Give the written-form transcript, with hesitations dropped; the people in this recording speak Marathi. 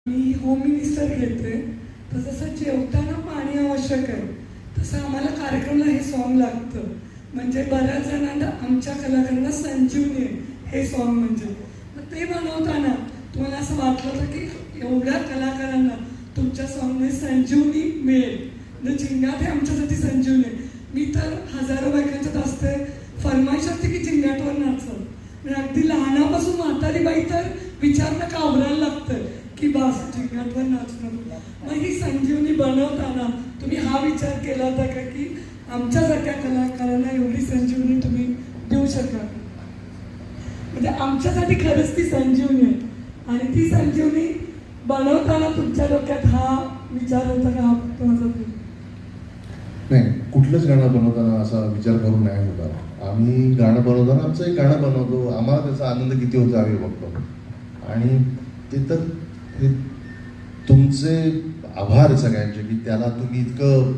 मी होम मिनिस्टर घेते, तर जसं जेवताना पाणी आवश्यक आहे तसं आम्हाला कार्यक्रमाला हे सॉन्ग लागतं. म्हणजे बऱ्याच जणांना आमच्या कलाकारांना संजीवनी आहे हे सॉन्ग. म्हणजे तर ते बनवताना तुम्हाला असं वाटलं होतं की एवढ्या कलाकारांना तुमच्या सॉन्गने संजीवनी मिळेल. म्हणजे झिंगाट हे आमच्यासाठी संजीवनी आहे. मी तर हजारो बायकांच्यात असते, फरमाईश असते की झिंगाटवर नाचत. म्हणजे अगदी लहानापासून म्हातारी बाई तर विचारणं कावरायला लागतं की बस झिंगाटवर नाचणं. मग ही संजीवनी बनवताना तुम्ही हा विचार केला होता का की आमच्यासारख्या कलाकारांना एवढी संजीवनी तुम्ही देऊ शकाल? म्हणजे आमच्यासाठी खरंच ती संजीवनी आहे. आणि ती संजीवनी बनवताना तुमच्या डोक्यात हा विचार होता का? हा फक्त माझा नाही, कुठलंच गाणं बनवताना असा विचार करून नाही होता. आम्ही गाणं बनवताना आमचं एक गाणं बनवतो, आम्हाला त्याचा आनंद किती होतो आम्ही बघतो. आणि ते तर तुमचे आभार सगळ्यांचे की त्याला तुम्ही इतकं